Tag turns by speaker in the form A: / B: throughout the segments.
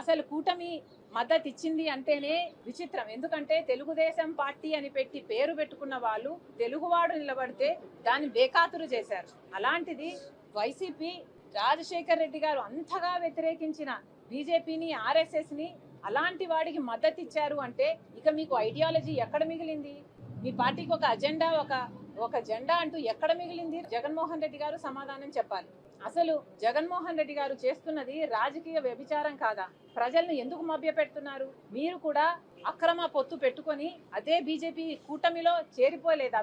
A: అసలు కూటమి మద్దతు ఇచ్చింది అంటేనే విచిత్రం. ఎందుకంటే తెలుగుదేశం పార్టీ అని పెట్టి పేరు పెట్టుకున్న వాళ్ళు తెలుగువాడు నిలబడితే దాన్ని బేఖాతురు చేశారు. అలాంటిది వైసీపీ రాజశేఖర్ రెడ్డి గారు అంతగా వ్యతిరేకించిన బీజేపీని, ఆర్ఎస్ఎస్ ని అలాంటి వాడికి మద్దతు ఇచ్చారు అంటే ఇక మీకు ఐడియాలజీ ఎక్కడ మిగిలింది? మీ పార్టీకి ఒక అజెండా, ఒక జెండా అంటూ ఎక్కడ మిగిలింది? జగన్మోహన్ రెడ్డి గారు సమాధానం చెప్పాలి. అసలు జగన్మోహన్ రెడ్డి గారు చేస్తున్నది రాజకీయ వ్యభిచారం కాదా? ప్రజలను ఎందుకు మభ్యపెడుతున్నారు? మీరు కూడా అక్రమ పొత్తు పెట్టుకొని అదే బీజేపీ కూటమిలో చేరిపోలేదా?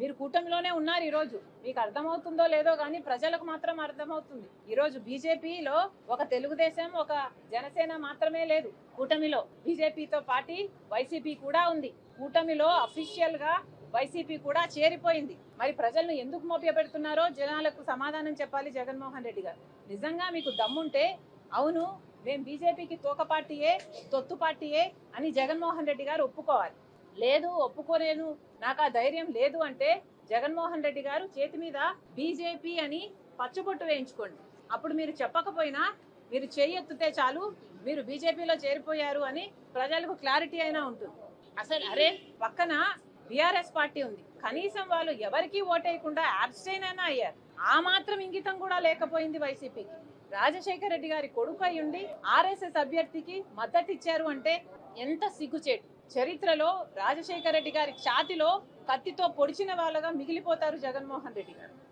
A: మీరు కూటమిలోనే ఉన్నారు. ఈ రోజు మీకు అర్థమవుతుందో లేదో కానీ ప్రజలకు మాత్రం అర్థమవుతుంది. ఈ రోజు బీజేపీలో ఒక తెలుగుదేశం, ఒక జనసేన మాత్రమే లేదు. కూటమిలో బీజేపీతో పాటు వైసీపీ కూడా ఉంది. కూటమిలో అఫీషియల్ గా వైసీపీ కూడా చేరిపోయింది. మరి ప్రజలను ఎందుకు మభ్యపెడుతున్నారో జనాలకు సమాధానం చెప్పాలి జగన్మోహన్ రెడ్డి గారు. నిజంగా మీకు దమ్ముంటే అవును మేము బీజేపీకి తోక పార్టీయే, తొత్తు పార్టీయే అని జగన్మోహన్ రెడ్డి గారు ఒప్పుకోవాలి. లేదు, ఒప్పుకోలేను, నాకు ఆ ధైర్యం లేదు అంటే జగన్మోహన్ రెడ్డి గారు చేతి మీద బీజేపీ అని పచ్చబొట్టు వేయించుకోండి. అప్పుడు మీరు చెప్పకపోయినా మీరు చేయెత్తితే చాలు మీరు బీజేపీలో చేరిపోయారు అని ప్రజలకు క్లారిటీ అయినా ఉంటుంది. అసలు అరే పక్కన బీఆర్ఎస్ పార్టీ ఉంది, కనీసం వాళ్ళు ఎవరికి ఓటేయకుండా అబ్స్టైన్ అయినా అయ్యారు. ఆ మాత్రం ఇంగితం కూడా లేకపోయింది వైసీపీకి. రాజశేఖర రెడ్డి గారి కొడుకు అయ్యుండి ఆర్ఎస్ఎస్ అభ్యర్థికి మద్దతు ఇచ్చారు అంటే ఎంత సిగ్గుచేటు. చరిత్రలో రాజశేఖర రెడ్డి గారి ఛాతిలో కత్తితో పొడిచిన వాళ్ళగా మిగిలిపోతారు జగన్మోహన్ రెడ్డి గారు.